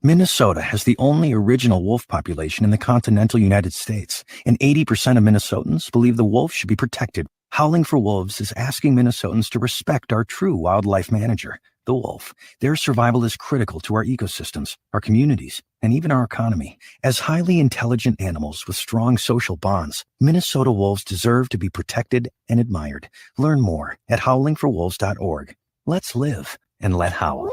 Minnesota has the only original wolf population in the continental United States, and 80% of Minnesotans believe the wolf should be protected. Howling for Wolves is asking Minnesotans to respect our true wildlife manager, the wolf. Their survival is critical to our ecosystems, our communities, and even our economy. As highly intelligent animals with strong social bonds, Minnesota wolves deserve to be protected and admired. Learn more at howlingforwolves.org. Let's live and let howl.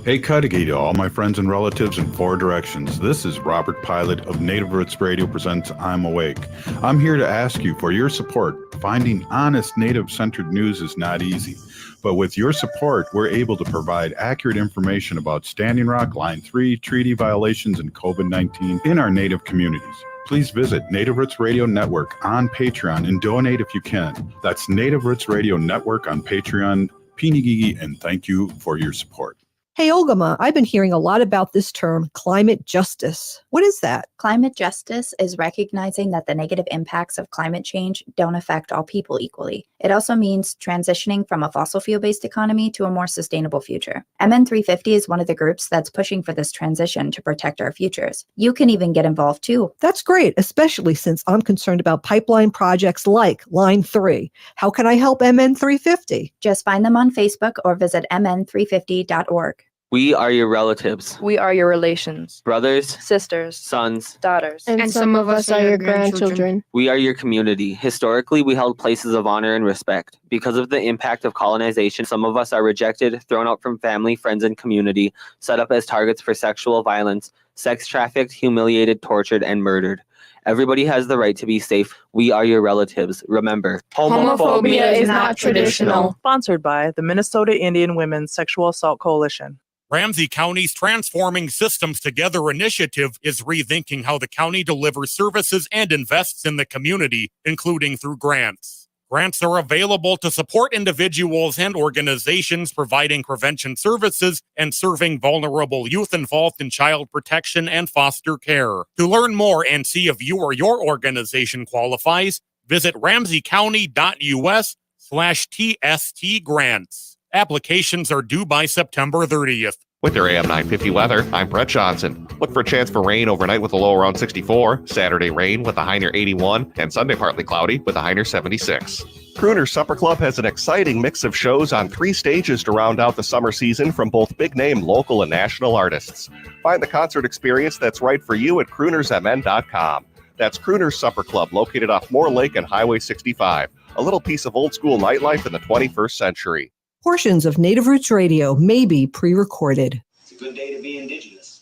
Hey, Cudahy to all my friends and relatives in four directions. This is Robert Pilot of Native Roots Radio presents I'm Awake. I'm here to ask you for your support. Finding honest Native-centered news is not easy, but with your support, we're able to provide accurate information about Standing Rock, Line 3, treaty violations, and COVID-19 in our Native communities. Please visit Native Roots Radio Network on Patreon and donate if you can. That's Native Roots Radio Network on Patreon. Pinigigi, and thank you for your support. Hey, Olgama, I've been hearing a lot about this term, climate justice. What is that? Climate justice is recognizing that the negative impacts of climate change don't affect all people equally. It also means transitioning from a fossil fuel-based economy to a more sustainable future. MN350 is one of the groups that's pushing for this transition to protect our futures. You can even get involved too. That's great, especially since I'm concerned about pipeline projects like Line 3. How can I help MN350? Just find them on Facebook or visit mn350.org. We are your relatives. We are your relations. Brothers, sisters, sons, daughters. And some of us are your grandchildren. We are your community. Historically, we held places of honor and respect. Because of the impact of colonization, some of us are rejected, thrown out from family, friends, and community, set up as targets for sexual violence, sex trafficked, humiliated, tortured, and murdered. Everybody has the right to be safe. We are your relatives. Remember, homophobia is not traditional. Sponsored by the Minnesota Indian Women's Sexual Assault Coalition. Ramsey County's Transforming Systems Together initiative is rethinking how the county delivers services and invests in the community, including through grants. Grants are available to support individuals and organizations providing prevention services and serving vulnerable youth involved in child protection and foster care. To learn more and see if you or your organization qualifies, visit ramseycounty.us/TST grants. Applications are due by September 30th. With your AM 950 weather, I'm Brett Johnson. Look for a chance for rain overnight with a low around 64, Saturday rain with a high near 81, and Sunday partly cloudy with a high near 76. Crooner's Supper Club has an exciting mix of shows on 3 stages to round out the summer season from both big-name local and national artists. Find the concert experience that's right for you at croonersmn.com. That's Crooner's Supper Club, located off Moore Lake and Highway 65. A little piece of old-school nightlife in the 21st century. Portions of Native Roots Radio may be pre-recorded. It's a good day to be indigenous.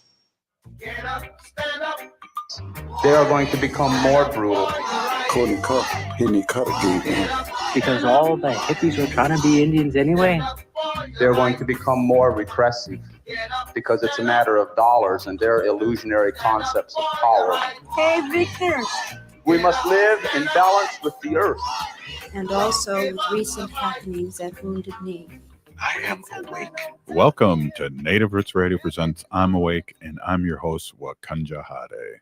Get up, stand up. They are going to become more brutal. Couldn't cut, hitting cut again. Because all the hippies were trying to be Indians anyway. They're going to become more repressive because it's a matter of dollars and their illusionary concepts of power. Hey, Victor. We must live in balance with the earth. And also with recent happenings at Wounded Knee. I am awake. Welcome to Native Roots Radio presents I'm Awake, and I'm your host, Wakanja Hade.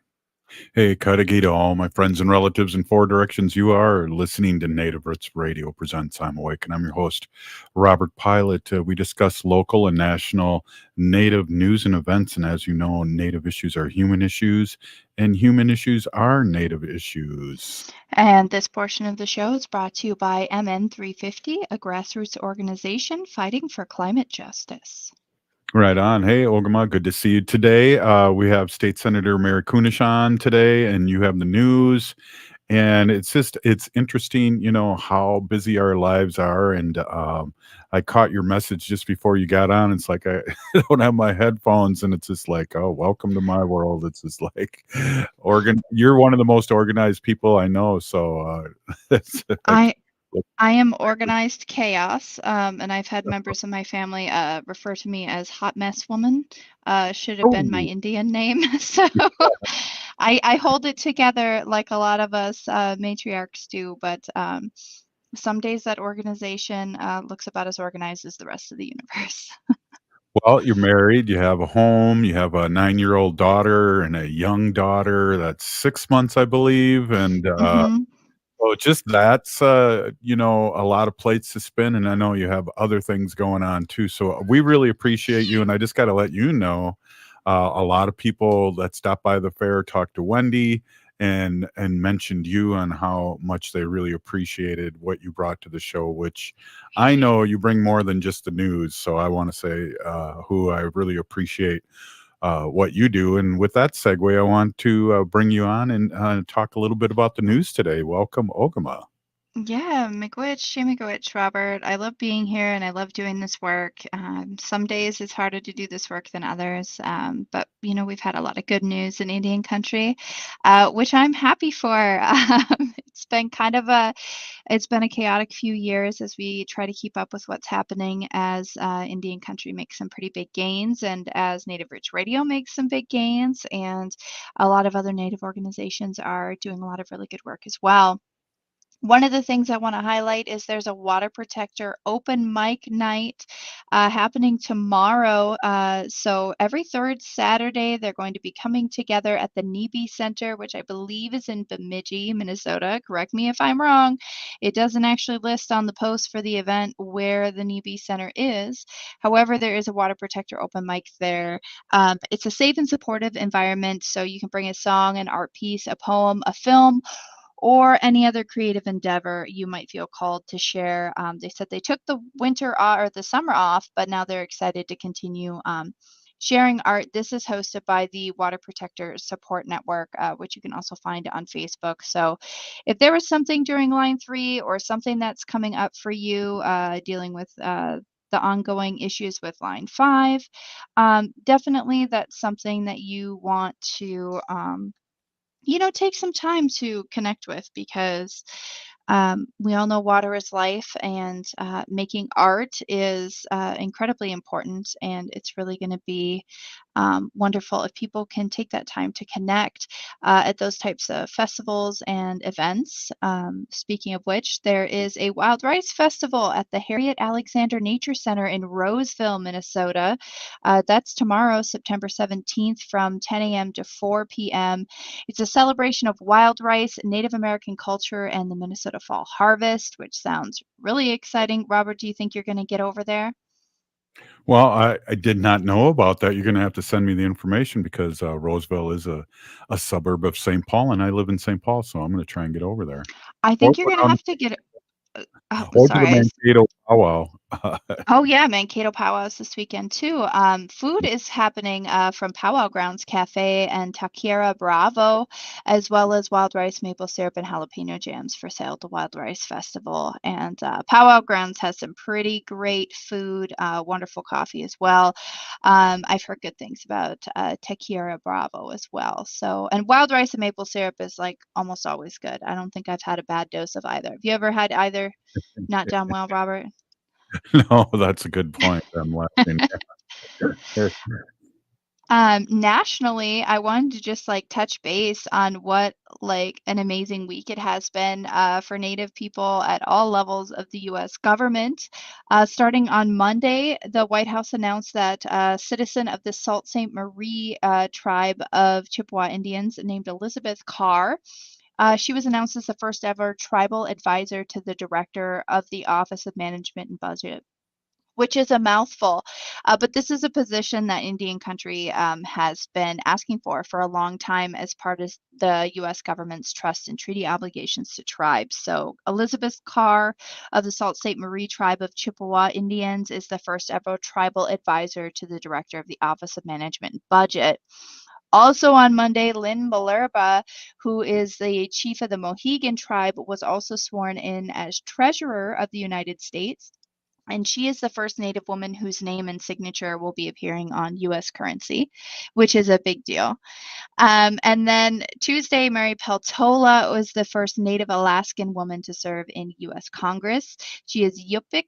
Hey, Cudahy to all my friends and relatives in four directions. You are listening to Native Roots Radio presents I'm Awake, and I'm your host, Robert Pilot. We discuss local and national Native news and events, and as you know, Native issues are human issues, and human issues are Native issues. And this portion of the show is brought to you by MN350, a grassroots organization fighting for climate justice. Right on. Hey, Ogama, good to see you today. We have State Senator Mary Kunesh on today, and you have the news. And it's interesting, you know, how busy our lives are. And I caught your message just before you got on. It's like I don't have my headphones, and it's just like, oh, welcome to my world. It's just like, you're one of the most organized people I know. So I am organized chaos, and I've had members of my family refer to me as Hot Mess Woman. Should have been my Indian name. So I hold it together like a lot of us matriarchs do, but some days that organization looks about as organized as the rest of the universe. Well, you're married, you have a home, you have a 9-year-old daughter and a young daughter that's 6 months, I believe, and Well, just that's, you know, a lot of plates to spin, and I know you have other things going on too. So we really appreciate you, and I just got to let you know, a lot of people that stopped by the fair talked to Wendy and mentioned you on how much they really appreciated what you brought to the show. Which I know you bring more than just the news. So I want to say, who I really appreciate what you do. And with that segue, I want to bring you on and talk a little bit about the news today. Welcome, Ogama. Yeah, miigwech, Robert. I love being here and I love doing this work. Some days it's harder to do this work than others, but you know we've had a lot of good news in Indian country, which I'm happy for. It's been kind of it's been a chaotic few years as we try to keep up with what's happening as Indian country makes some pretty big gains, and as Native Rich Radio makes some big gains, and a lot of other Native organizations are doing a lot of really good work as well. One of the things I want to highlight is there's a water protector open mic night happening tomorrow. So every third Saturday, they're going to be coming together at the NEB Center, which I believe is in Bemidji, Minnesota. Correct me if I'm wrong. It doesn't actually list on the post for the event where the NEB Center is. However, there is a water protector open mic there. It's a safe and supportive environment, so you can bring a song, an art piece, a poem, a film, or any other creative endeavor you might feel called to share. They said they took the winter or the summer off, but now they're excited to continue sharing art. This is hosted by the Water Protector Support Network, which you can also find on Facebook. So if there was something during Line 3 or something that's coming up for you dealing with the ongoing issues with Line 5, definitely that's something that you want to take some time to connect with, because we all know water is life, and making art is incredibly important. And it's really going to be wonderful if people can take that time to connect at those types of festivals and events. Speaking of which, there is a Wild Rice Festival at the Harriet Alexander Nature Center in Roseville, Minnesota. That's tomorrow, September 17th, from 10 a.m. to 4 p.m. It's a celebration of wild rice, Native American culture, and the Minnesota fall harvest, which sounds really exciting. Robert, do you think you're going to get over there? Well, I did not know about that. You're going to have to send me the information because Roseville is a suburb of St. Paul, and I live in St. Paul, so I'm going to try and get over there. I Or think you're go going to down, have to get. or to the Sorry. Mankato powwow. Oh yeah, Mankato powwows this weekend too. Food is happening from Powwow Grounds Cafe and Taqueria Bravo, as well as wild rice, maple syrup, and jalapeno jams for sale at the Wild Rice Festival. And Powwow Grounds has some pretty great food, wonderful coffee as well. I've heard good things about Taqueria Bravo as well. So, and wild rice and maple syrup is like almost always good. I don't think I've had a bad dose of either. Have you ever had either? Not done well, Robert? No, that's a good point. I'm laughing. Nationally, I wanted to just like touch base on what like an amazing week it has been for Native people at all levels of the U.S. government. Starting on Monday, the White House announced that a citizen of the Sault Ste. Marie tribe of Chippewa Indians named Elizabeth Carr. She was announced as the first ever tribal advisor to the director of the Office of Management and Budget, which is a mouthful. But this is a position that Indian country has been asking for a long time as part of the U.S. government's trust and treaty obligations to tribes. So Elizabeth Carr of the Sault Ste. Marie tribe of Chippewa Indians is the first ever tribal advisor to the director of the Office of Management and Budget. Also on Monday, Lynn Malerba, who is the chief of the Mohegan tribe, was also sworn in as treasurer of the United States. And she is the first Native woman whose name and signature will be appearing on U.S. currency, which is a big deal. And then Tuesday, Mary Peltola was the first Native Alaskan woman to serve in U.S. Congress. She is Yupik,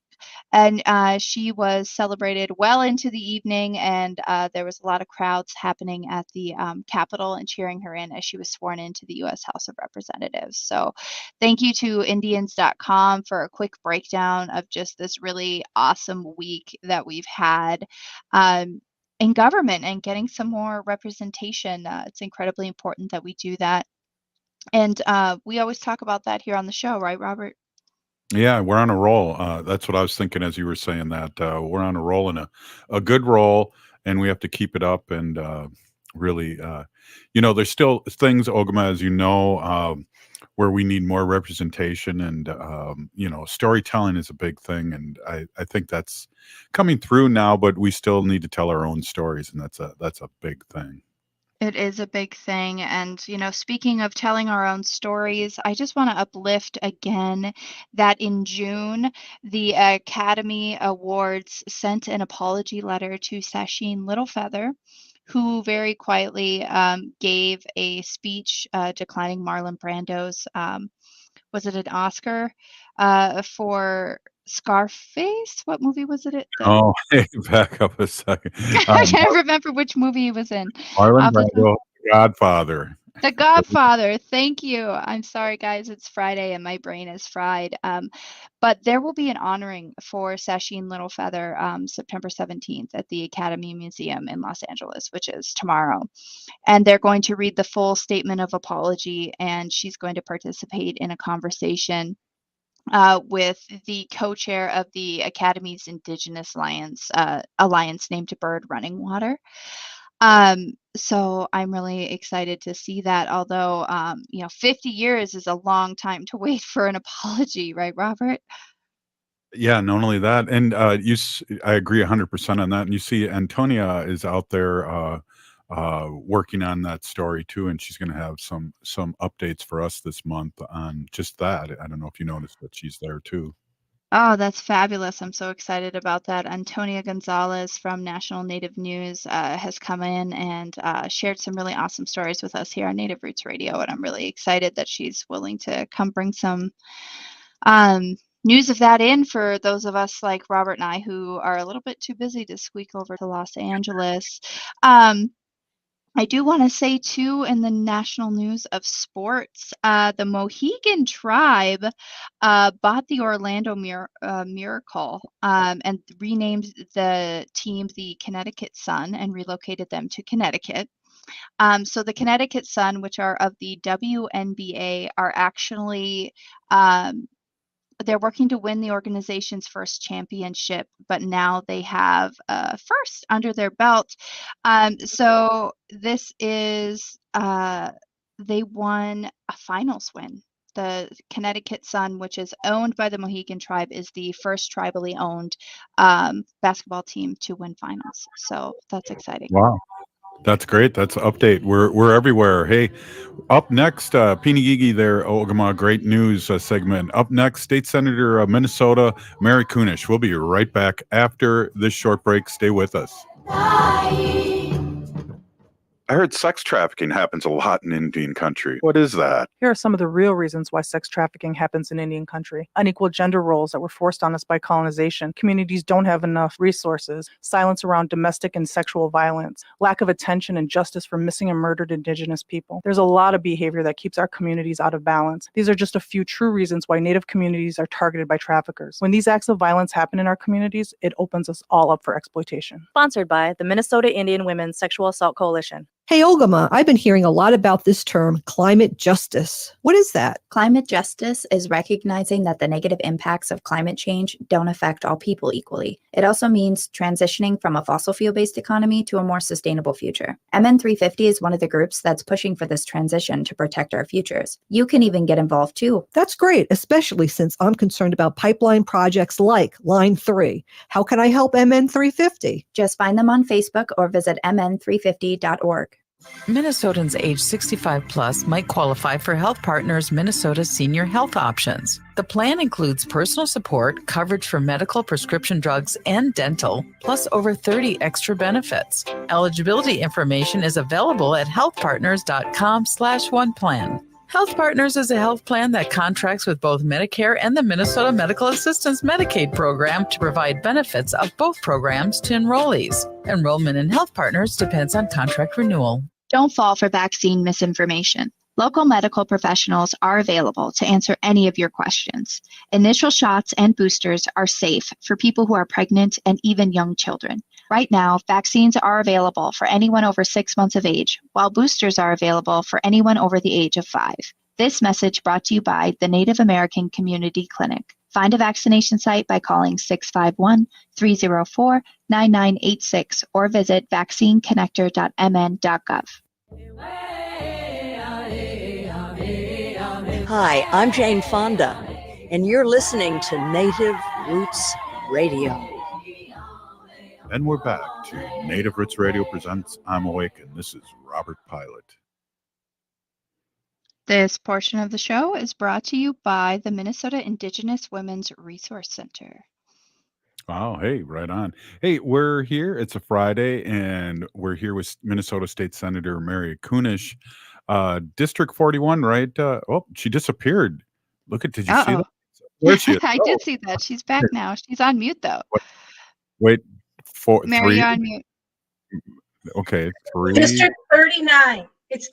and she was celebrated well into the evening, and there was a lot of crowds happening at the Capitol and cheering her in as she was sworn into the U.S. House of Representatives. So thank you to Indians.com for a quick breakdown of just this really awesome week that we've had in government and getting some more representation. It's incredibly important that we do that. And we always talk about that here on the show, right, Robert? Yeah, we're on a roll. That's what I was thinking as you were saying that. We're on a roll and a good roll, and we have to keep it up. And really, there's still things, Ogama, as you know, where we need more representation. And, storytelling is a big thing. And I think that's coming through now, but we still need to tell our own stories. And that's a big thing. It is a big thing. And, speaking of telling our own stories, I just want to uplift again that in June, the Academy Awards sent an apology letter to Sasheen Littlefeather, who very quietly gave a speech declining Marlon Brando's, was it an Oscar for Scarface? What movie was it? Oh, hey, back up a second. I can't remember which movie he was in. Marlon Off the top- Brando, Godfather. The Godfather. Thank you. I'm sorry, guys. It's Friday and my brain is fried. But there will be an honoring for Sasheen Littlefeather September 17th at the Academy Museum in Los Angeles, which is tomorrow. And they're going to read the full statement of apology, and she's going to participate in a conversation with the co-chair of the Academy's Indigenous Alliance named Bird Running Water. So I'm really excited to see that, although, 50 years is a long time to wait for an apology, right, Robert? Yeah, not only that, and I agree 100% on that. And you see, Antonia is out there working on that story too, and she's going to have some updates for us this month on just that. I don't know if you noticed that she's there too. Oh, that's fabulous. I'm so excited about that. Antonia Gonzalez from National Native News has come in and shared some really awesome stories with us here on Native Roots Radio. And I'm really excited that she's willing to come bring some news of that in for those of us like Robert and I who are a little bit too busy to squeak over to Los Angeles. I do want to say, too, in the national news of sports, the Mohegan tribe bought the Orlando Miracle and renamed the team the Connecticut Sun and relocated them to Connecticut. So the Connecticut Sun, which are of the WNBA, are actually they're working to win the organization's first championship, but now they have first under their belt. So this is they won a finals win. The Connecticut Sun, which is owned by the Mohegan tribe, is the first tribally owned basketball team to win finals. So that's exciting. Wow. That's great. That's an update. We're everywhere. Hey, up next, Pinigigi there, Ogama, great news segment. Up next, State Senator of Minnesota, Mary Kunesh. We'll be right back after this short break. Stay with us. I heard sex trafficking happens a lot in Indian country. What is that? Here are some of the real reasons why sex trafficking happens in Indian country. Unequal gender roles that were forced on us by colonization. Communities don't have enough resources. Silence around domestic and sexual violence. Lack of attention and justice for missing and murdered Indigenous people. There's a lot of behavior that keeps our communities out of balance. These are just a few true reasons why Native communities are targeted by traffickers. When these acts of violence happen in our communities, it opens us all up for exploitation. Sponsored by the Minnesota Indian Women's Sexual Assault Coalition. Hey, Ogama, I've been hearing a lot about this term, climate justice. What is that? Climate justice is recognizing that the negative impacts of climate change don't affect all people equally. It also means transitioning from a fossil fuel-based economy to a more sustainable future. MN350 is one of the groups that's pushing for this transition to protect our futures. You can even get involved too. That's great, especially since I'm concerned about pipeline projects like Line 3. How can I help MN350? Just find them on Facebook or visit mn350.org. Minnesotans age 65 plus might qualify for Health Partners Minnesota Senior Health Options. The plan includes personal support, coverage for medical, prescription drugs, and dental, plus over 30 extra benefits. Eligibility information is available at healthpartners.com/oneplan. Health Partners is a health plan that contracts with both Medicare and the Minnesota Medical Assistance Medicaid program to provide benefits of both programs to enrollees. Enrollment in Health Partners depends on contract renewal. Don't fall for vaccine misinformation. Local medical professionals are available to answer any of your questions. Initial shots and boosters are safe for people who are pregnant and even young children. Right now, vaccines are available for anyone over 6 months of age, while boosters are available for anyone over the age of 5. This message brought to you by the Native American Community Clinic. Find a vaccination site by calling 651-304-9986 or visit vaccineconnector.mn.gov. Hi, I'm Jane Fonda, and you're listening to Native Roots Radio. And we're back to Native Roots Radio presents I'm Awake, and this is Robert Pilot. This portion of the show is brought to you by the Minnesota Indigenous Women's Resource Center. Oh, hey, right on. Hey, we're here. It's a Friday, and we're here with Minnesota State Senator Mary Kunesh, District 41, right? Oh, she disappeared. Did you see that? Where she is? I did see that. She's back now. She's on mute, though. Wait, Mary, three? you're on mute. Okay, 3. District 39. It's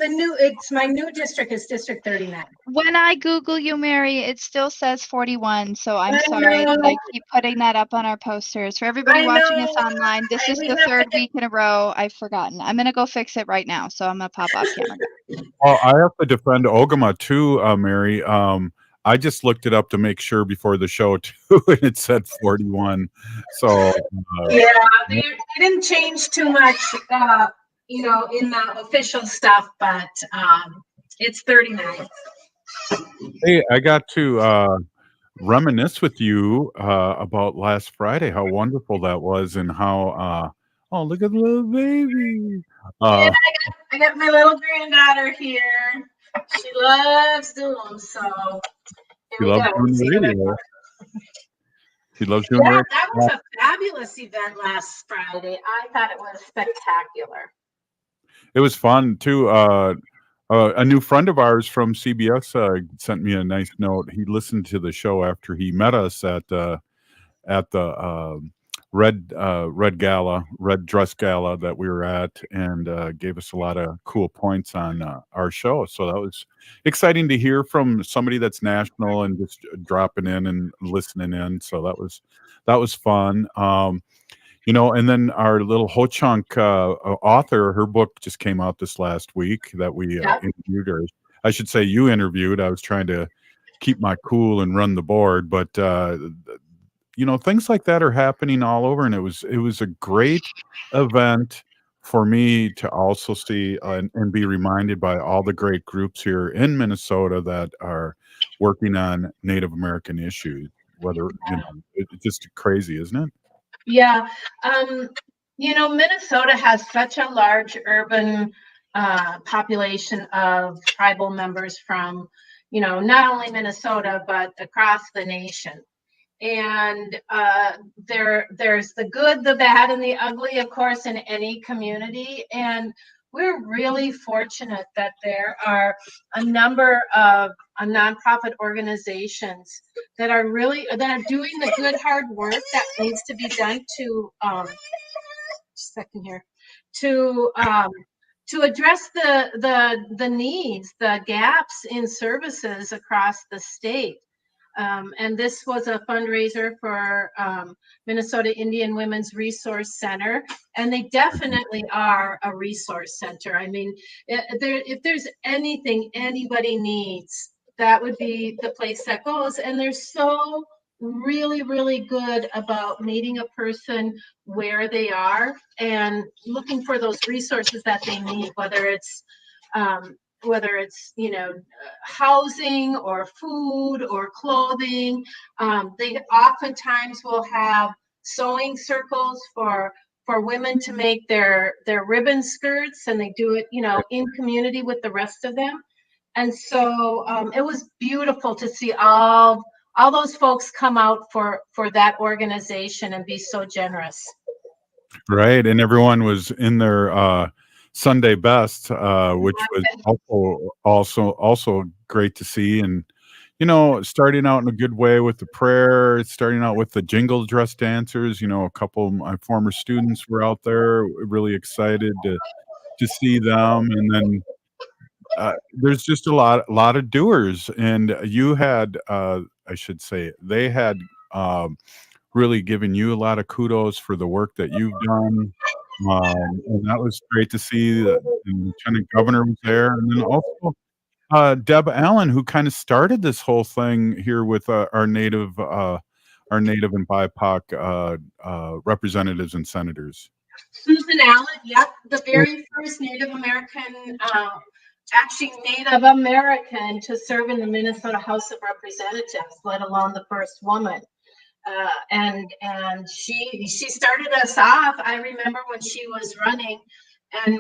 my new district is District 39. When I Google you, Mary, it still says 41. So I'm sorry that I keep putting that up on our posters. For everybody watching us online, this is the third week in a row I've forgotten. I'm going to go fix it right now. So I'm going to pop off camera. Oh, I have to defend Ogama too, Mary. I just looked it up to make sure before the show too, and it said 41. So yeah, they didn't change too much, in the official stuff, but it's 39. Hey, I got to reminisce with you about last Friday, how wonderful that was, and how oh, look at the little baby. Yeah, I got my little granddaughter here. She loves Zoom, so she loves doing radio. She loves doing radio. That was a fabulous event last Friday. I thought it was spectacular. It was fun too. A new friend of ours from CBS sent me a nice note. He listened to the show after he met us at the red dress gala that we were at, and gave us a lot of cool points on our show. So that was exciting to hear from somebody that's national and just dropping in and listening in. So that was fun. And then our little Ho-Chunk author, her book just came out this last week that we interviewed her. I should say you interviewed. I was trying to keep my cool and run the board, but things like that are happening all over, and it was a great event for me to also see and be reminded by all the great groups here in Minnesota that are working on Native American issues. It's just crazy, isn't it? Yeah. Minnesota has such a large urban population of tribal members from, not only Minnesota, but across the nation. And there's the good, the bad, and the ugly, of course, in any community. And we're really fortunate that there are a number of nonprofit organizations that are doing the good, hard work that needs to be done to address the needs, the gaps in services across the state. And this was a fundraiser for Minnesota Indian Women's Resource Center, and they definitely are a resource center. I mean, if there's anything anybody needs, that would be the place that goes. And they're so really, really good about meeting a person where they are and looking for those resources that they need, whether it's housing or food or clothing. They oftentimes will have sewing circles for women to make their ribbon skirts, and they do it, in community with the rest of them. And so it was beautiful to see all those folks come out for that organization and be so generous. Right, and everyone was in their Sunday best, which was also great to see, and starting out in a good way with the prayer, starting out with the jingle dress dancers. A couple of my former students were out there, really excited to see them, and then there's just a lot of doers, and you had, I should say, they had really given you a lot of kudos for the work that you've done. And that was great to see. The Lieutenant Governor was there, and then also Deb Allen, who kind of started this whole thing here with our native and BIPOC representatives and senators. Susan Allen, yep, the very first Native American, actually Native American to serve in the Minnesota House of Representatives, let alone the first woman. And she started us off. I remember when she was running, and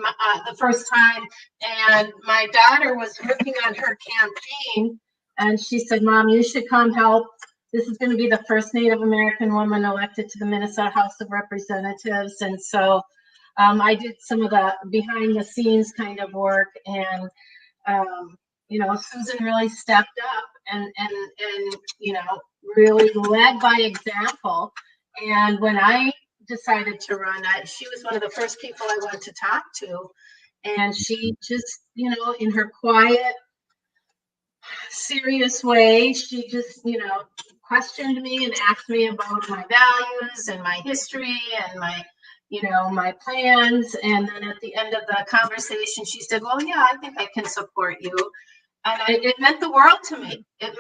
the first time, and my daughter was working on her campaign, and she said, "Mom, you should come help. This is going to be the first Native American woman elected to the Minnesota House of Representatives." And so I did some of the behind the scenes kind of work, and Susan really stepped up and really led by example. And when I decided to run, she was one of the first people I went to talk to. And she just, in her quiet, serious way, she just, questioned me and asked me about my values and my history and my plans. And then at the end of the conversation, she said, "Well, yeah, I think I can support you." And it meant the world to me. It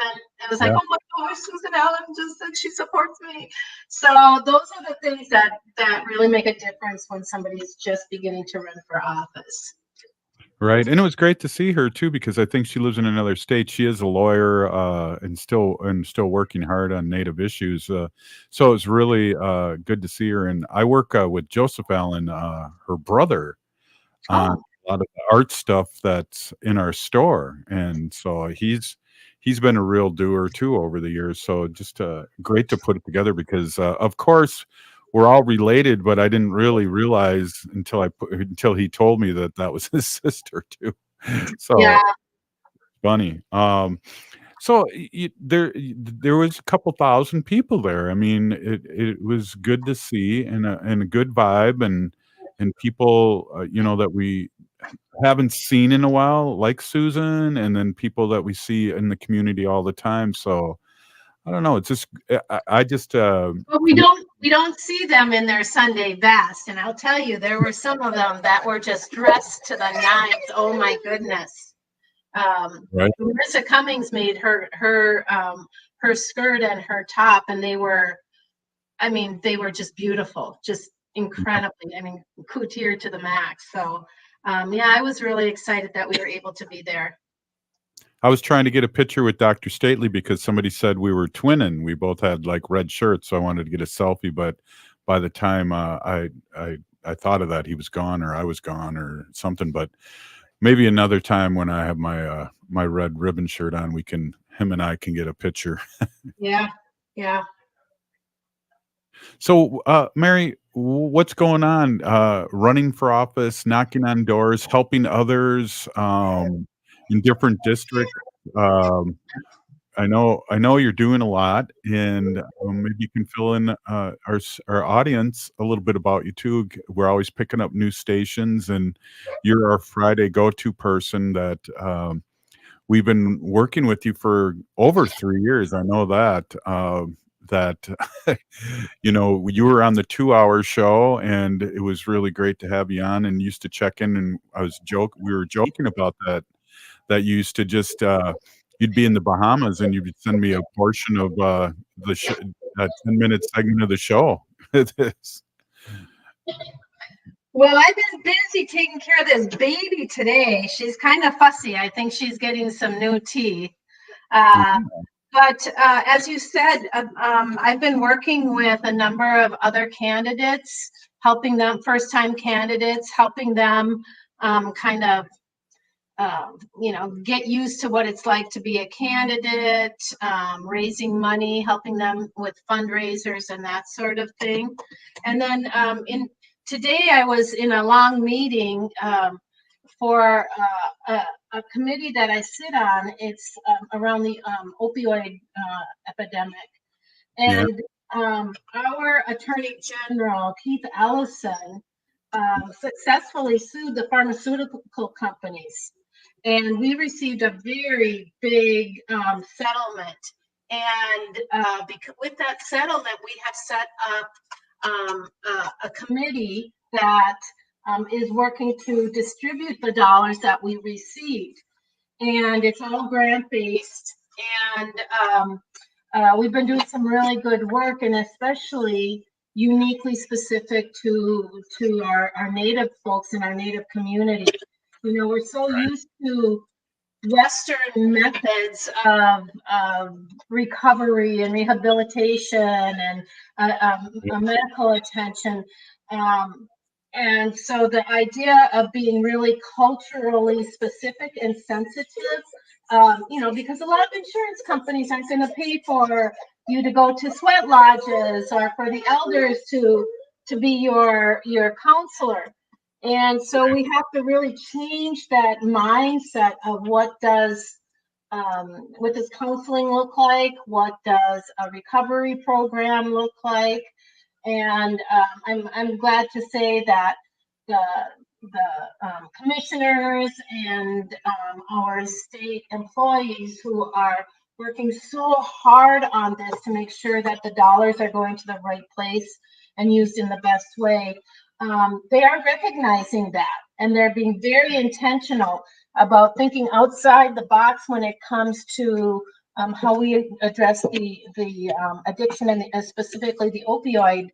was like, "Oh my gosh, Susan Allen just said she supports me." So those are the things that really make a difference when somebody's just beginning to run for office. Right, and it was great to see her too because I think she lives in another state. She is a lawyer and still working hard on Native issues. So it's really good to see her. And I work with Joseph Allen, her brother, on a lot of the art stuff that's in our store, and so he's been a real doer too over the years. So just great to put it together because of course we're all related, but I didn't really realize until he told me that was his sister too. So Yeah. funny. So there was a couple thousand people there. I mean, it was good to see and a good vibe and people that we haven't seen in a while, like Susan, and then people that we see in the community all the time. So I don't know. It's just I just But we don't see them in their Sunday best. And I'll tell you, there were some of them that were just dressed to the nines. Oh my goodness. Right. Marissa Cummings made her skirt and her top, and they were just beautiful, just incredibly. I mean, couture to the max. So I was really excited that we were able to be there. I was trying to get a picture with Dr. Stately because somebody said we were twinning. We both had like red shirts, so I wanted to get a selfie. But by the time I thought of that, he was gone or I was gone or something. But maybe another time when I have my my red ribbon shirt on, him and I can get a picture. Yeah. So, Mary, what's going on? Running for office, knocking on doors, helping others in different districts. I know you're doing a lot, and maybe you can fill in our audience a little bit about you too. We're always picking up new stations, and you're our Friday go-to person that we've been working with you for over 3 years. I know that. You were on the 2-hour show, and it was really great to have you on. And used to check in, and we were joking about that. That you used to just you'd be in the Bahamas, and you'd send me a portion of the 10-minute segment of the show. Well, I've been busy taking care of this baby today. She's kind of fussy. I think she's getting some new teeth. But as you said, I've been working with a number of other candidates, helping them, first-time candidates, helping them get used to what it's like to be a candidate, raising money, helping them with fundraisers and that sort of thing. And then today I was in a long meeting for a committee that I sit on. It's around the opioid epidemic. And our Attorney General, Keith Ellison, successfully sued the pharmaceutical companies. And we received a very big settlement. And with that settlement, we have set up a committee that is working to distribute the dollars that we received. and it's all grant-based. And we've been doing some really good work, and especially uniquely specific to our Native folks in our Native community. You know, we're so used to Western methods of recovery and rehabilitation and medical attention. And so the idea of being really culturally specific and sensitive, you know, because a lot of insurance companies aren't going to pay for you to go to sweat lodges or for the elders to be your counselor. And so we have to really change that mindset of what does counseling look like? What does a recovery program look like? And I'm glad to say that the commissioners and our state employees who are working so hard on this to make sure that the dollars are going to the right place and used in the best way, they are recognizing that, and they're being very intentional about thinking outside the box when it comes to how we address the addiction and specifically the opioid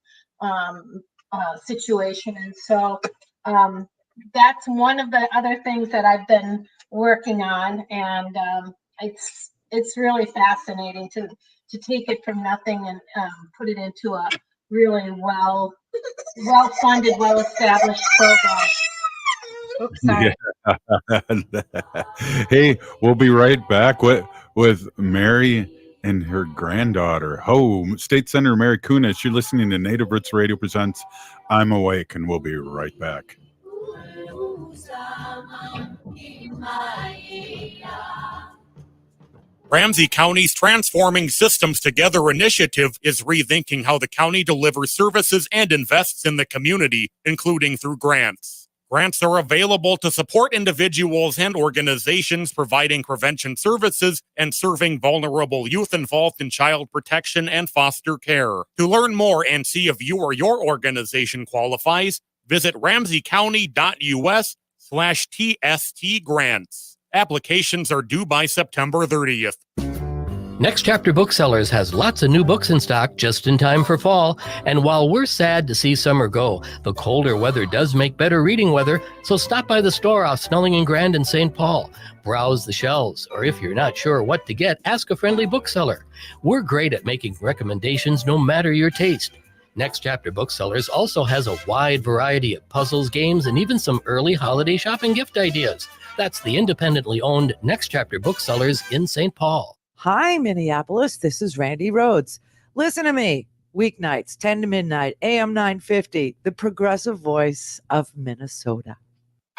situation. And so that's one of the other things that I've been working on, and it's really fascinating to take it from nothing and put it into a really well-funded, well-established program. Oops, sorry. Yeah. Hey, we'll be right back with Mary and her granddaughter. State Senator Mary Kunesh. You're listening to Native Roots Radio presents I'm Awake, and we'll be right back. Ramsey County's Transforming Systems Together initiative is rethinking how the county delivers services and invests in the community, including through grants. Grants are available to support individuals and organizations providing prevention services and serving vulnerable youth involved in child protection and foster care. To learn more and see if you or your organization qualifies, visit ramseycounty.us/TST grants. Applications are due by September 30th. Next Chapter Booksellers has lots of new books in stock just in time for fall. And while we're sad to see summer go, the colder weather does make better reading weather, so stop by the store off Snelling and Grand in St. Paul. Browse the shelves, or if you're not sure what to get, ask a friendly bookseller. We're great at making recommendations no matter your taste. Next Chapter Booksellers also has a wide variety of puzzles, games, and even some early holiday shopping gift ideas. That's the independently owned Next Chapter Booksellers in St. Paul. Hi, Minneapolis. This is Randy Rhodes. Listen to me. Weeknights, 10 to midnight, AM 950, the progressive voice of Minnesota.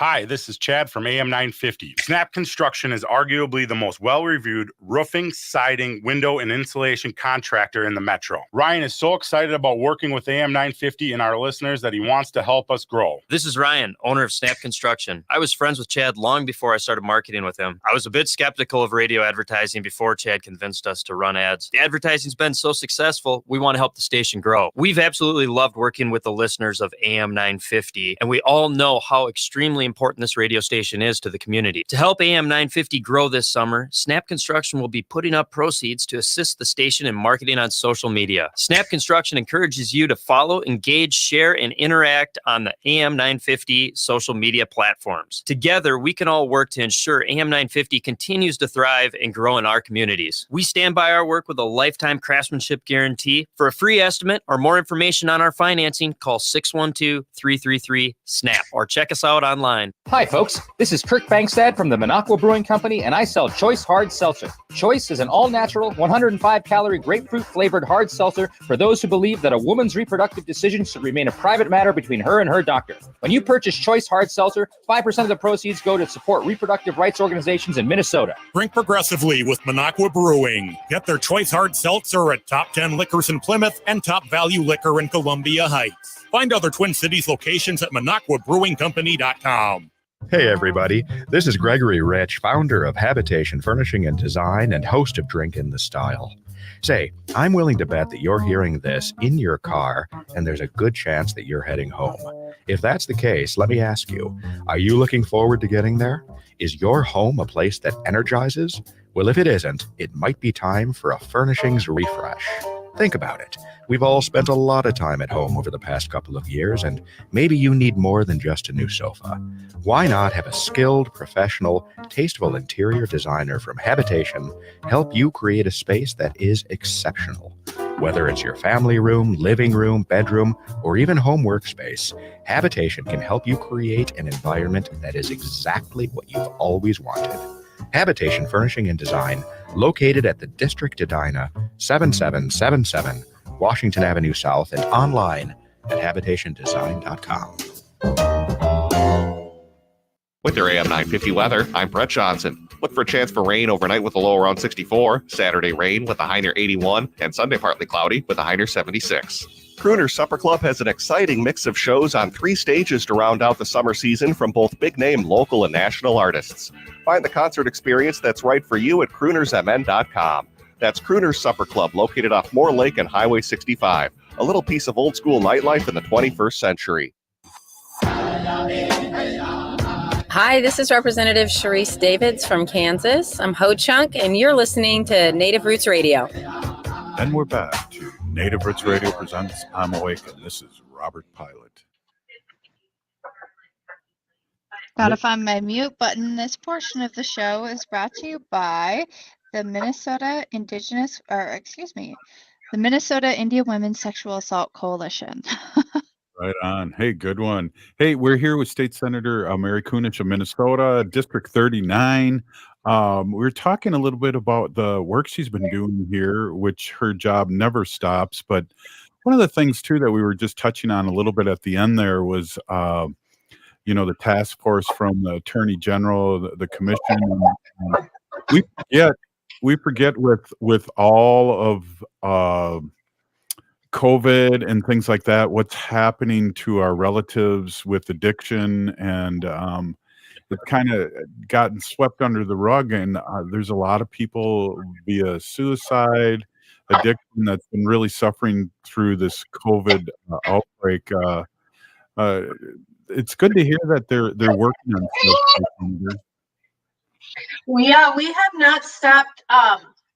Hi, this is Chad from AM 950. Snap Construction is arguably the most well-reviewed roofing, siding, window, and insulation contractor in the metro. Ryan is so excited about working with AM 950 and our listeners that he wants to help us grow. This is Ryan, owner of Snap Construction. I was friends with Chad long before I started marketing with him. I was a bit skeptical of radio advertising before Chad convinced us to run ads. The advertising's been so successful, we want to help the station grow. We've absolutely loved working with the listeners of AM 950, and we all know how extremely important this radio station is to the community. To help AM 950 grow this summer, Snap Construction will be putting up proceeds to assist the station in marketing on social media. Snap Construction encourages you to follow, engage, share, and interact on the AM 950 social media platforms. Together, we can all work to ensure AM 950 continues to thrive and grow in our communities. We stand by our work with a lifetime craftsmanship guarantee. For a free estimate or more information on our financing, call 612-333-SNAP or check us out online. Hi, folks. This is Kirk Bankstad from the Minocqua Brewing Company, and I sell Choice Hard Seltzer. Choice is an all-natural, 105-calorie grapefruit-flavored hard seltzer for those who believe that a woman's reproductive decisions should remain a private matter between her and her doctor. When you purchase Choice Hard Seltzer, 5% of the proceeds go to support reproductive rights organizations in Minnesota. Drink progressively with Minocqua Brewing. Get their Choice Hard Seltzer at Top 10 Liquors in Plymouth and Top Value Liquor in Columbia Heights. Find other Twin Cities locations at MinocquaBrewingCompany.com. Hey everybody, this is Gregory Rich, founder of Habitation Furnishing and Design and host of Drink in the Style. Say, I'm willing to bet that you're hearing this in your car, and there's a good chance that you're heading home. If that's the case, let me ask you, are you looking forward to getting there? Is your home a place that energizes? Well, if it isn't, it might be time for a furnishings refresh. Think about it. We've all spent a lot of time at home over the past couple of years, and maybe you need more than just a new sofa. Why not have a skilled, professional, tasteful interior designer from Habitation help you create a space that is exceptional? Whether it's your family room, living room, bedroom, or even home workspace, Habitation can help you create an environment that is exactly what you've always wanted. Habitation Furnishing and Design, located at the District Edina, 7777 Washington Avenue South, and online at habitationdesign.com. With your AM 950 weather, I'm Brett Johnson. Look for a chance for rain overnight with a low around 64, Saturday rain with a high near 81, and Sunday partly cloudy with a high near 76. Crooner's Supper Club has an exciting mix of shows on 3 stages to round out the summer season from both big-name local and national artists. Find the concert experience that's right for you at croonersmn.com. That's Crooner's Supper Club, located off Moore Lake and Highway 65. A little piece of old-school nightlife in the 21st century. Hi, this is Representative Sharice Davids from Kansas. I'm Ho Chunk, and you're listening to Native Roots Radio. And we're back to Native Roots Radio presents I'm Awake, and this is Robert Pilot. Gotta find my mute button. This portion of the show is brought to you by the Minnesota Indian Women's Sexual Assault Coalition. Right on. Hey, good one. Hey, we're here with State Senator Mary Kunesh of Minnesota, District 39. We're talking a little bit about the work she's been doing here, which her job never stops. But one of the things, too, that we were just touching on a little bit at the end there was, the task force from the Attorney General, the commission. And we forget with all of COVID and things like that, what's happening to our relatives with addiction, and it kind of gotten swept under the rug. And there's a lot of people via suicide, addiction, that's been really suffering through this COVID outbreak. It's good to hear that they're working on stuff. We have not stopped.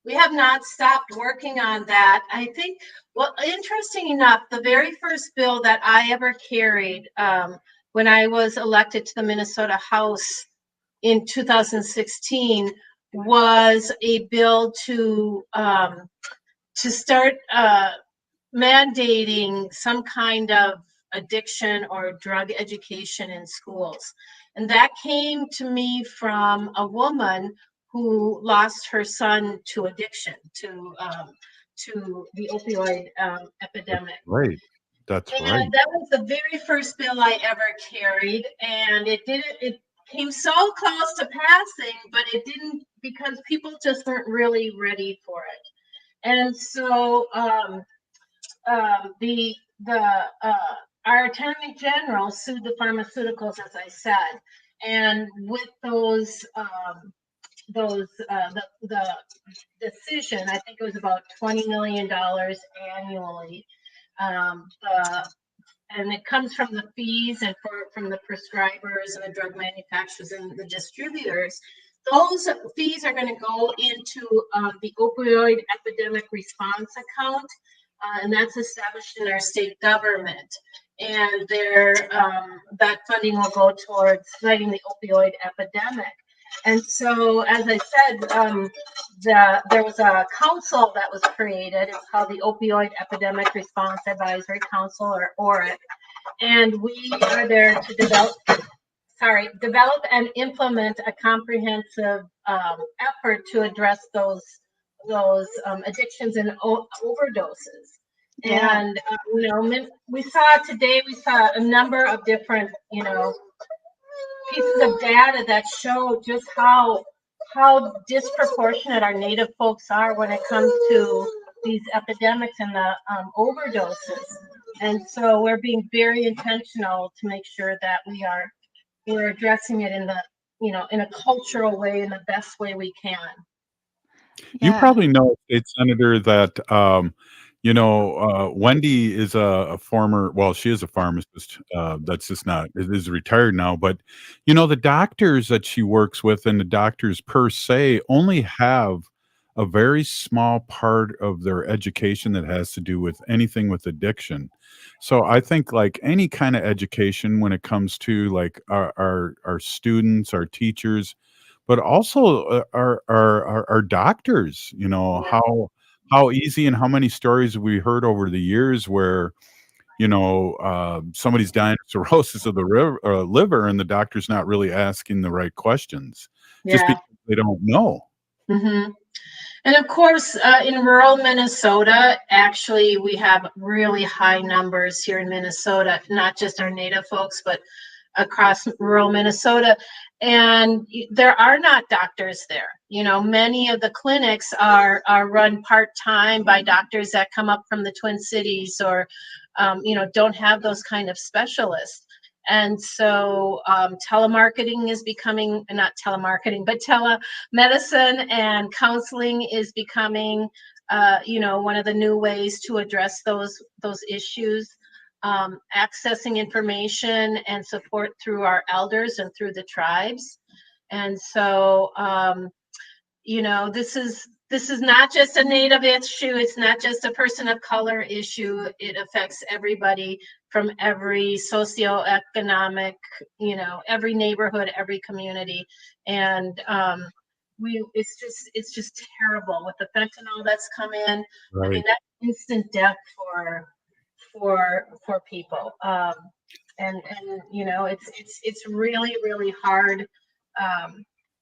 We have not stopped working on that. I think, well, interesting enough, the very first bill that I ever carried when I was elected to the Minnesota House in 2016 was a bill to start mandating some kind of addiction or drug education in schools. And that came to me from a woman who lost her son to addiction, to the opioid epidemic. Right. That's right. And that was the very first bill I ever carried, and it came so close to passing, but it didn't, because people just weren't really ready for it. And so our Attorney General sued the pharmaceuticals, as I said, and with the decision, I think it was about $20 million annually. And it comes from the fees and from the prescribers and the drug manufacturers and the distributors. Those fees are going to go into the opioid epidemic response account, and that's established in our state government. And that funding will go towards fighting the opioid epidemic. And so, as I said, there was a council that was created. It's called the Opioid Epidemic Response Advisory Council, or ORIC. And we are there to develop and implement a comprehensive effort to address those addictions and overdoses. Yeah. And we saw a number of different pieces of data that show just how disproportionate our Native folks are when it comes to these epidemics and the overdoses. And so we're being very intentional to make sure that we're addressing it in a cultural way, in the best way we can. You Yeah. probably know, State Senator, that Wendy is a former. Well, she is a pharmacist. That's just not. It is retired now, but the doctors that she works with and the doctors per se only have a very small part of their education that has to do with anything with addiction. So I think like any kind of education when it comes to like our students, our teachers, but also our doctors, how easy and how many stories we heard over the years where somebody's dying of cirrhosis of the liver and the doctor's not really asking the right questions just Yeah. because they don't know. hmm And of course, in rural Minnesota, actually, we have really high numbers here in Minnesota, not just our native folks, but across rural Minnesota. And there are not doctors there. Many of the clinics are run part-time by doctors that come up from the Twin Cities or, don't have those kind of specialists. And so telemarketing is becoming, not telemarketing, but telemedicine and counseling is becoming, one of the new ways to address those issues. Accessing information and support through our elders and through the tribes. And so, this is not just a Native issue. It's not just a person of color issue. It affects everybody from every socioeconomic, every neighborhood, every community. And it's just terrible with the fentanyl that's come in. I mean, Right. that's instant death for people. And it's really, really hard.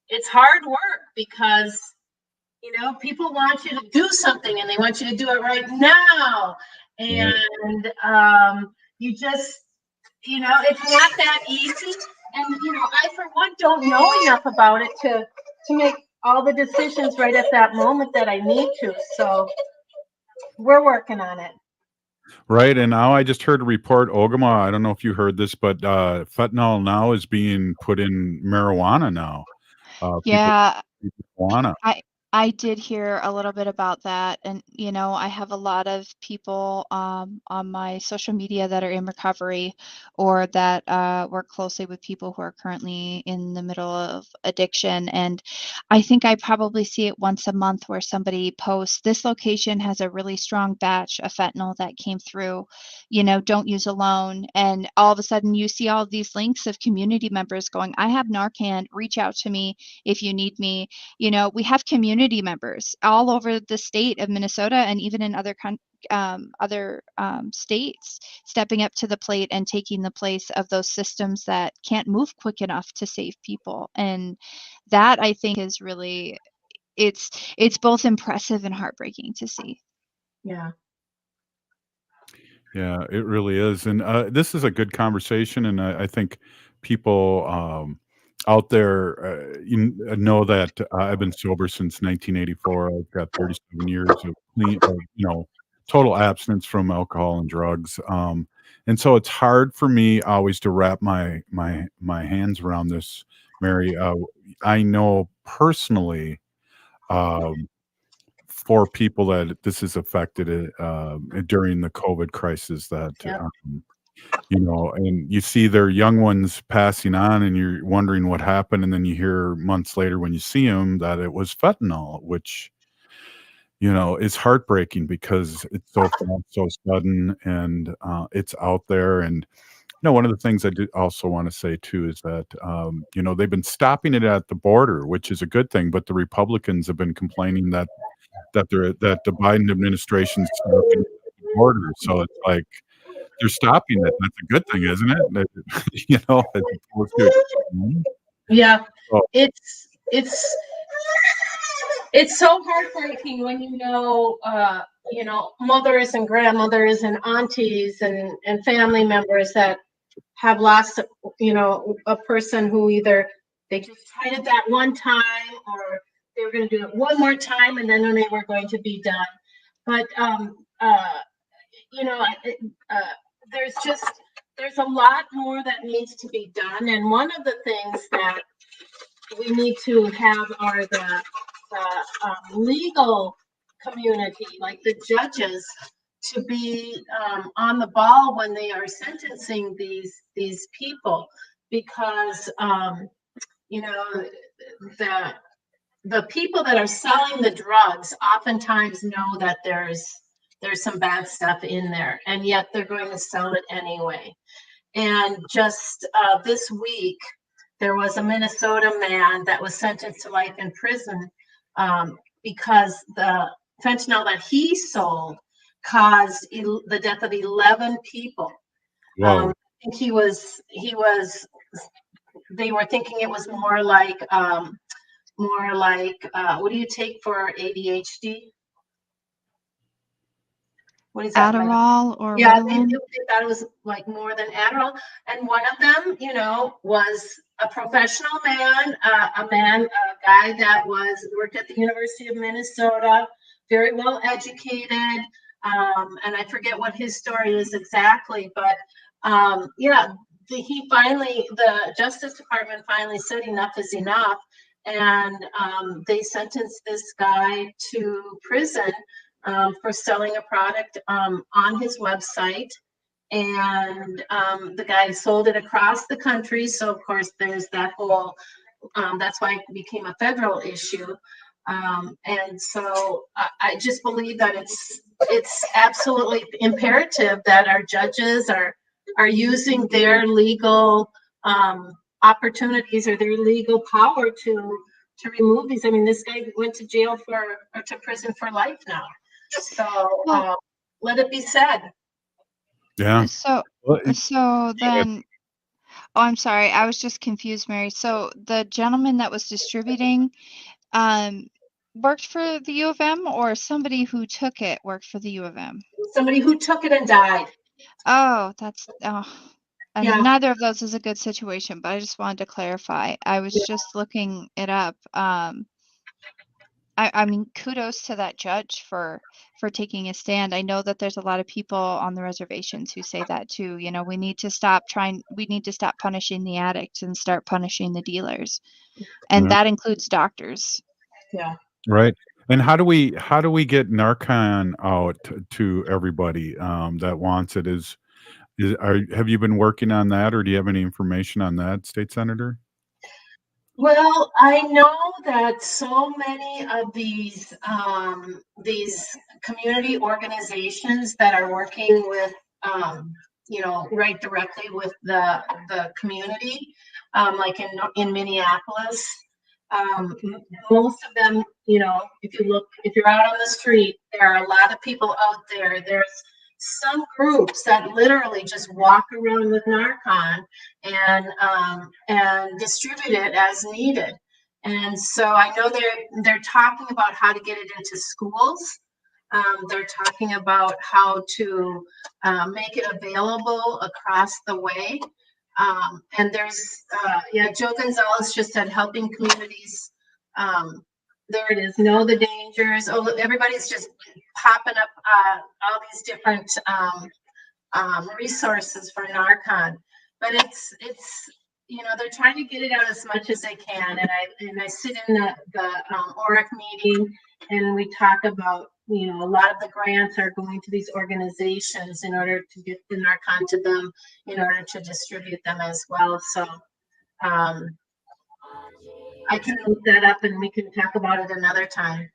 It's hard work because people want you to do something and they want you to do it right now. Right. And you just, it's not that easy. And I for one don't know enough about it to make all the decisions right at that moment that I need to. So we're working on it. Right, and now I just heard a report, Ogama, I don't know if you heard this, but fentanyl now is being put in marijuana now. People Yeah, use marijuana. I did hear a little bit about that, and I have a lot of people on my social media that are in recovery or that work closely with people who are currently in the middle of addiction. And I think I probably see it once a month where somebody posts, this location has a really strong batch of fentanyl that came through, don't use alone. And all of a sudden you see all these links of community members going, I have Narcan, reach out to me if you need me. We have community members all over the state of Minnesota and even in other states stepping up to the plate and taking the place of those systems that can't move quick enough to save people. And that I think is really, it's both impressive and heartbreaking to see. Yeah. Yeah, it really is, and this is a good conversation, and I think people out there know that I've been sober since 1984. I've got 37 years of clean, total abstinence from alcohol and drugs, and so it's hard for me always to wrap my hands around this, Mary. I know personally. For people that this has affected during the COVID crisis that, Yep. And you see their young ones passing on and you're wondering what happened. And then you hear months later when you see them that it was fentanyl, which, is heartbreaking because it's so fast, so sudden, and it's out there. And, one of the things I do also want to say too is that, they've been stopping it at the border, which is a good thing, but the Republicans have been complaining that the Biden administration's stopping the border. So it's like they're stopping it. That's a good thing, isn't it? As opposed to Yeah. so, It's it's so heartbreaking when mothers and grandmothers and aunties and family members that have lost a person who either they just tried it that one time or they were going to do it one more time and then they were going to be done. But there's a lot more that needs to be done, and one of the things that we need to have are the legal community, like the judges, to be on the ball when they are sentencing these people, because you know, the people that are selling the drugs oftentimes know that there's some bad stuff in there, and yet they're going to sell it anyway. And just this week, there was a Minnesota man that was sentenced to life in prison because the fentanyl that he sold caused the death of 11 people. Whoa. I think he was, they were thinking it was more like, what do you take for ADHD? What is that? Adderall or Yeah, Ritalin? they thought it was like more than Adderall. And one of them, you know, was a professional man, a guy that worked at the University of Minnesota, very well educated. And I forget what his story is exactly, but yeah, the Justice Department finally said enough is enough. And they sentenced this guy to prison for selling a product on his website. And the guy sold it across the country. So of course there's that whole, that's why it became a federal issue. And so I just believe that it's absolutely imperative that our judges are using their legal opportunities or their legal power to remove these. I mean, this guy went to jail or to prison for life now. So let it be said. Yeah. So then, oh, I'm sorry, I was just confused, Mary. So the gentleman that was distributing worked for the U of M, or somebody who took it worked for the U of M? Somebody who took it and died. Oh, I mean, Yeah. neither of those is a good situation, but I just wanted to clarify. I was just looking it up. I mean, kudos to that judge for taking a stand. I know that there's a lot of people on the reservations who say that too. You know, we need to stop punishing the addicts and start punishing the dealers. And Yeah. that includes doctors. Yeah. Right. And how do we get Narcan out to everybody that wants it? Have you been working on that, or do you have any information on that, State Senator? Well, I know that so many of these community organizations that are working with, you know, right directly with the community, like in Minneapolis, most of them, you know, if you're out on the street, there are a lot of people out there. There's some groups that literally just walk around with Narcan and distribute it as needed. And so I know they're talking about how to get it into schools. They're talking about how to make it available across the way. And there's, Joe Gonzalez just said helping communities. There it is. Know the dangers. Oh, look, everybody's just popping up all these different resources for Narcan. But it's you know, they're trying to get it out as much as they can. And I sit in the ORIC meeting, and we talk about, you know, a lot of the grants are going to these organizations in order to get the Narcan to them, in order to distribute them as well. So I can look that up and we can talk about it another time.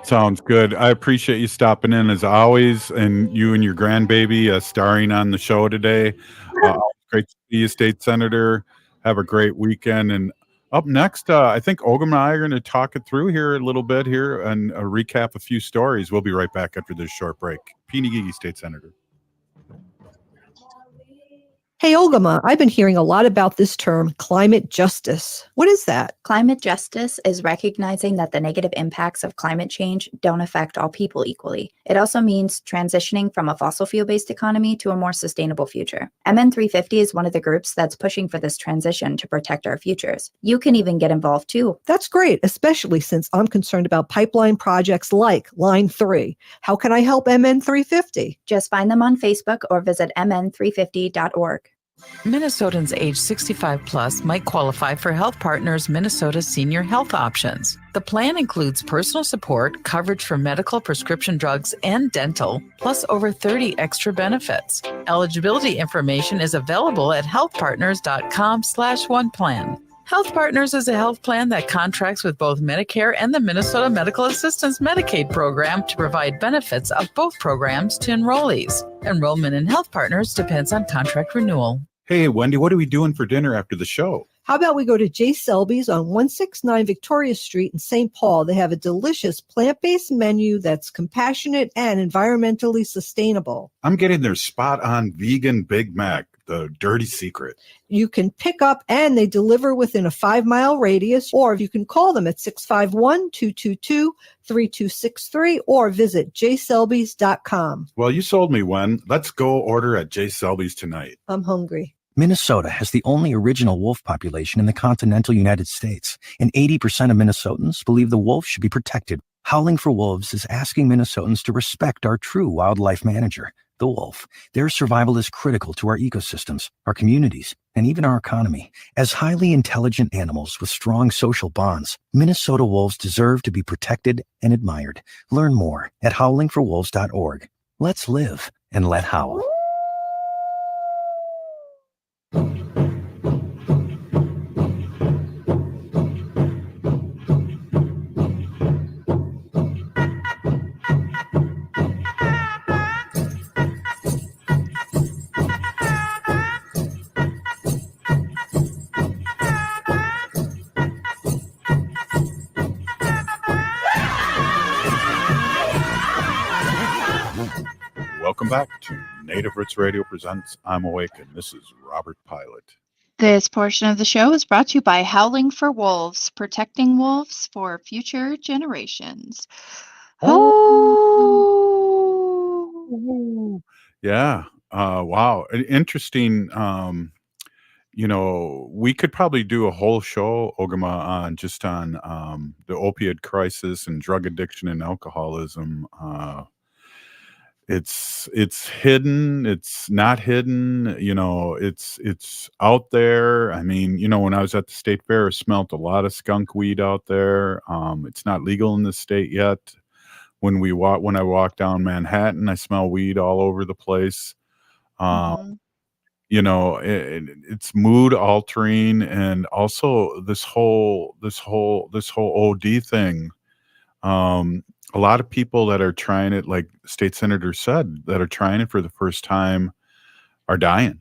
Sounds good. I appreciate you stopping in as always, and you and your grandbaby starring on the show today. Great to see you, State Senator. Have a great weekend. And up next, I think Ogum and I are going to talk it through here a little bit here and recap a few stories. We'll be right back after this short break. Peeny Gigi, State Senator. Hey, Olgama, I've been hearing a lot about this term, climate justice. What is that? Climate justice is recognizing that the negative impacts of climate change don't affect all people equally. It also means transitioning from a fossil fuel-based economy to a more sustainable future. MN 350 is one of the groups that's pushing for this transition to protect our futures. You can even get involved too. That's great, especially since I'm concerned about pipeline projects like Line 3. How can I help MN 350? Just find them on Facebook or visit mn350.org. Minnesotans age 65 plus might qualify for Health Partners Minnesota Senior Health Options. The plan includes personal support, coverage for medical, prescription drugs, and dental, plus over 30 extra benefits. Eligibility information is available at healthpartners.com/oneplan. Health Partners is a health plan that contracts with both Medicare and the Minnesota Medical Assistance Medicaid program to provide benefits of both programs to enrollees. Enrollment in Health Partners depends on contract renewal. Hey, Wendy, what are we doing for dinner after the show? How about we go to J. Selby's on 169 Victoria Street in St. Paul? They have a delicious plant-based menu that's compassionate and environmentally sustainable. I'm getting their spot-on vegan Big Mac, the dirty secret. You can pick up and they deliver within a 5-mile radius, or you can call them at 651-222-3263 or visit jselbys.com. Well, you sold me, Wen. Let's go order at J. Selby's tonight. I'm hungry. Minnesota has the only original wolf population in the continental United States, and 80% of Minnesotans believe the wolf should be protected. Howling for Wolves is asking Minnesotans to respect our true wildlife manager, the wolf. Their survival is critical to our ecosystems, our communities, and even our economy. As highly intelligent animals with strong social bonds, Minnesota wolves deserve to be protected and admired. Learn more at howlingforwolves.org. Let's live and let howl. Welcome back to Native Roots Radio presents I'm Awake, and this is Robert Pilot. This portion of the show is brought to you by Howling for Wolves, protecting wolves for future generations. Oh. Yeah. Wow. Interesting. We could probably do a whole show, Ogama, on the opiate crisis and drug addiction and alcoholism. It's hidden, it's not hidden, it's out there. I mean, when I was at the state fair, I smelt a lot of skunk weed out there. It's not legal in the state yet. When I walk down Manhattan, I smell weed all over the place. It's mood altering, and also this whole OD thing. A lot of people that are trying it, like State Senator said, that are trying it for the first time are dying.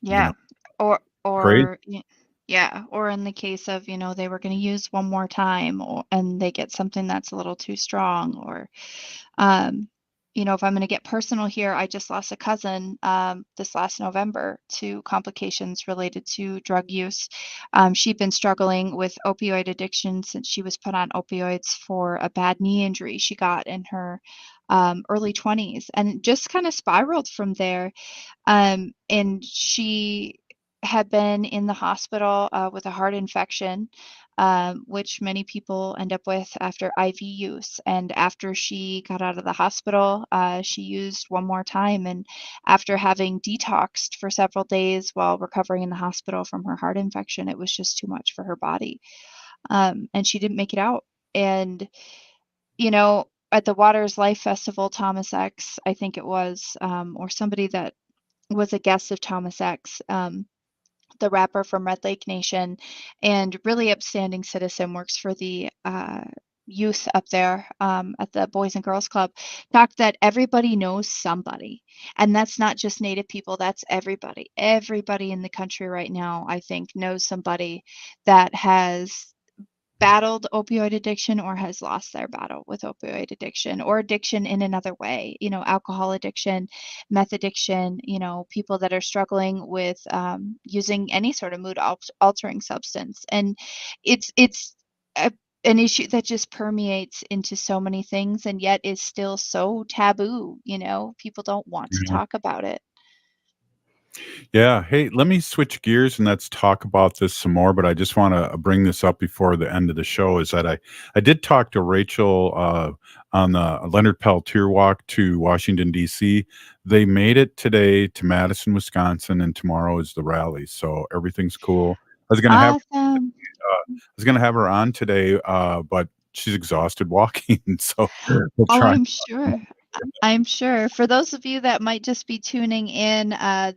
Yeah. Crazy. Or yeah, or in the case of, they were going to use one more time, and they get something that's a little too strong, or if I'm going to get personal here, I just lost a cousin this last November to complications related to drug use. She'd been struggling with opioid addiction since she was put on opioids for a bad knee injury she got in her early 20s, and just kind of spiraled from there. And she had been in the hospital with a heart infection, which many people end up with after IV use. And after she got out of the hospital, she used one more time. And after having detoxed for several days while recovering in the hospital from her heart infection, it was just too much for her body. And she didn't make it out. And, at the Waters Life Festival, Thomas X, I think it was, or somebody that was a guest of Thomas X, the rapper from Red Lake Nation, and really upstanding citizen, works for the youth up there at the Boys and Girls Club, talked that everybody knows somebody. And that's not just Native people, that's everybody. Everybody in the country right now, I think, knows somebody that has battled opioid addiction or has lost their battle with opioid addiction, or addiction in another way, alcohol addiction, meth addiction, people that are struggling with using any sort of mood altering substance. And it's an issue that just permeates into so many things, and yet is still so taboo. People don't want to talk about it. Yeah. Hey, let me switch gears and let's talk about this some more. But I just want to bring this up before the end of the show. Is that I did talk to Rachel on the Leonard Peltier walk to Washington D.C. They made it today to Madison, Wisconsin, and tomorrow is the rally. So everything's cool. Awesome. I was gonna have her on today, but she's exhausted walking, so we'll Oh, try. I'm sure. I'm sure. For those of you that might just be tuning in,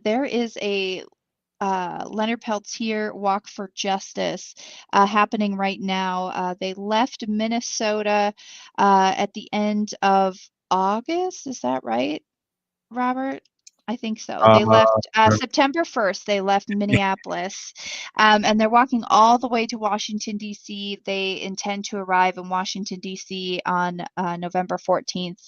there is a Leonard Peltier Walk for Justice happening right now. They left Minnesota at the end of August. Is that right, Robert? I think so. They left September 1st. They left Minneapolis, and they're walking all the way to Washington, D.C. They intend to arrive in Washington, D.C. on November 14th.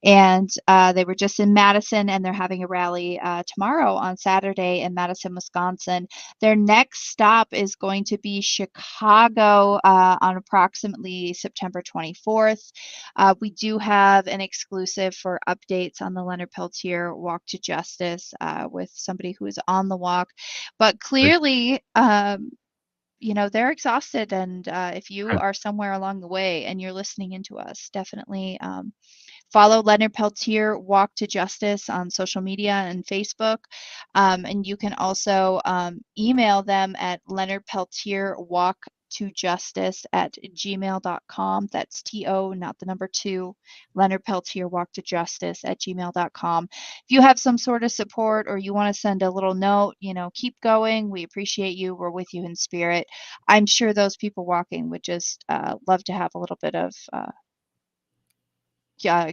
And they were just in Madison, and they're having a rally tomorrow on Saturday in Madison, Wisconsin. Their next stop is going to be Chicago on approximately September 24th. We do have an exclusive for updates on the Leonard Peltier Walk to Justice with somebody who is on the walk. But clearly, they're exhausted. And if you are somewhere along the way and you're listening into us, definitely follow Leonard Peltier Walk to Justice on social media and Facebook. And you can also email them at Leonard Peltier Walk to Justice at gmail.com. That's TO, not the number 2, Leonard Peltier Walk to Justice at gmail.com. If you have some sort of support or you want to send a little note, keep going. We appreciate you. We're with you in spirit. I'm sure those people walking would just love to have a little bit of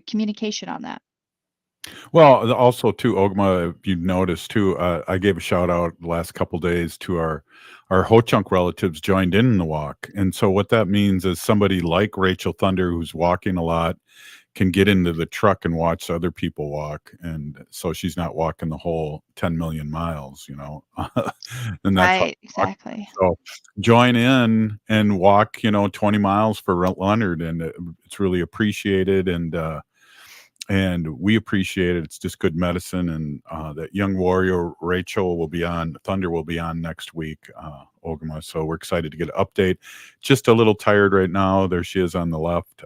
communication on that. Well, also too, Ogma, if you noticed too, I gave a shout out the last couple days to our Ho-Chunk relatives joined in the walk, and so what that means is somebody like Rachel Thunder, who's walking a lot, can get into the truck and watch other people walk, and so she's not walking the whole 10 million miles, and that's Right, exactly. so join in and walk, 20 miles for Leonard, and it's really appreciated, and we appreciate it. It's just good medicine, and that young warrior Thunder will be on next week, Ogama. So we're excited to get an update. Just a little tired right now. There she is on the left.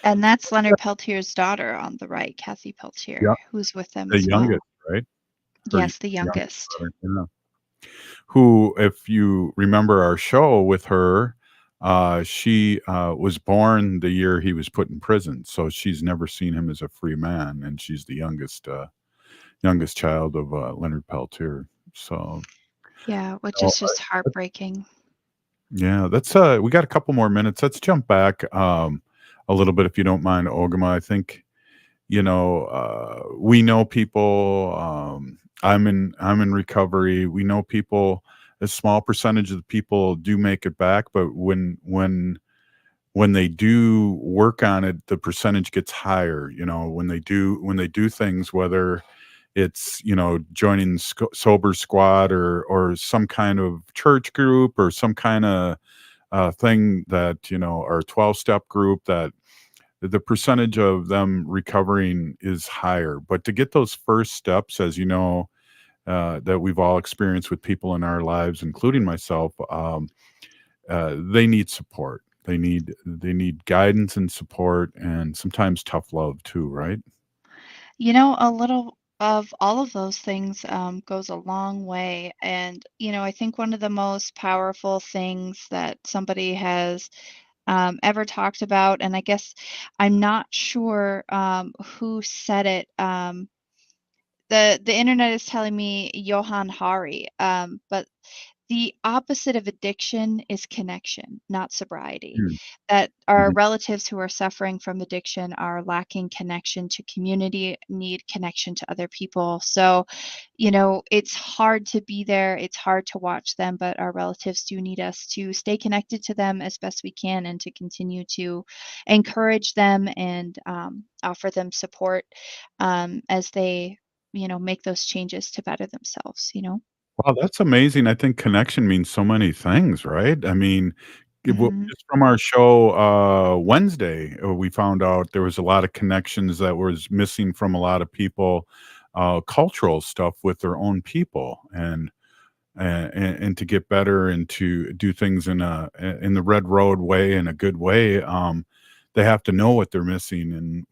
And that's Leonard Peltier's daughter on the right, Kathy Peltier, Yeah, who's with them the as youngest, well. right? Her Yes, the youngest. daughter, yeah. Who, if you remember our show with her, she was born the year he was put in prison, so she's never seen him as a free man, and she's the youngest child of Leonard Peltier. So Yeah, which you know, is just heartbreaking. yeah, that's we got a couple more minutes. Let's jump back a little bit, if you don't mind, Ogama. I think we know people. I'm in recovery. We know people. A small percentage of the people do make it back, but when they do work on it, the percentage gets higher. When they do things, whether it's joining sober squad or some kind of church group or some kind of thing that or 12-step group, that the percentage of them recovering is higher. But to get those first steps, as that we've all experienced with people in our lives, including myself, they need support. They need guidance and support, and sometimes tough love too, right? A little of all of those things goes a long way. And, I think one of the most powerful things that somebody has ever talked about, and I guess I'm not sure who said it. The internet is telling me Johan Hari, but the opposite of addiction is connection, not sobriety. That our relatives who are suffering from addiction are lacking connection to community, need connection to other people. So, it's hard to be there, it's hard to watch them, but our relatives do need us to stay connected to them as best we can and to continue to encourage them and offer them support as they, make those changes to better themselves. Wow, that's amazing. I think connection means so many things, right? I mean, Mhm. just from our show Wednesday, we found out there was a lot of connections that was missing from a lot of people. cultural stuff with their own people, and to get better and to do things in the red road way, in a good way. They have to know what they're missing, and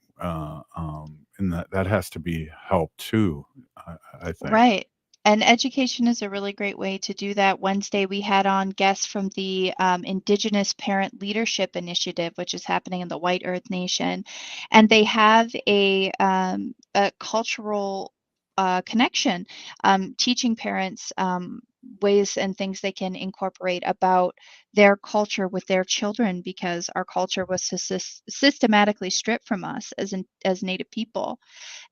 that has to be helped too, I think. Right. And education is a really great way to do that. Wednesday, we had on guests from the Indigenous Parent Leadership Initiative, which is happening in the White Earth Nation. And they have a cultural connection, teaching parents ways and things they can incorporate about their culture with their children, because our culture was systematically stripped from us as Native people.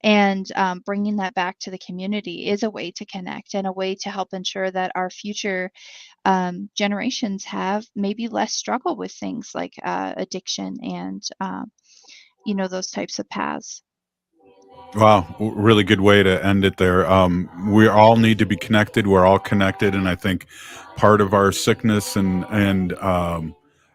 And bringing that back to the community is a way to connect and a way to help ensure that our future generations have maybe less struggle with things like addiction and those types of paths. Wow, really good way to end it there. We all need to be connected. We're all connected, and I think part of our sickness and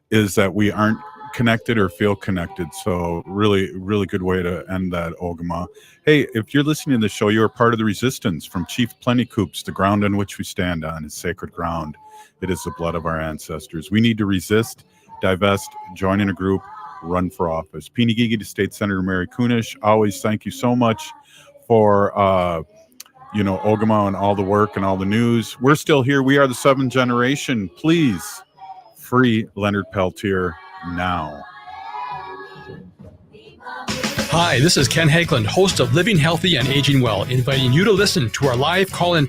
is that we aren't connected or feel connected. So really, really good way to end that, Ogama. Hey, if you're listening to the show, you are part of the resistance. From Chief Plentycoops, the ground on which we stand on is sacred ground. It is the blood of our ancestors. We need to resist, divest, join in a group, run for office. Pinigigi to State Senator Mary Kunesh, always thank you so much for Ogama and all the work and all the news. We're still here. We are the 7th generation. Please free Leonard Peltier now. Hi, this is Ken Hageland, host of Living Healthy and Aging Well, inviting you to listen to our live call-in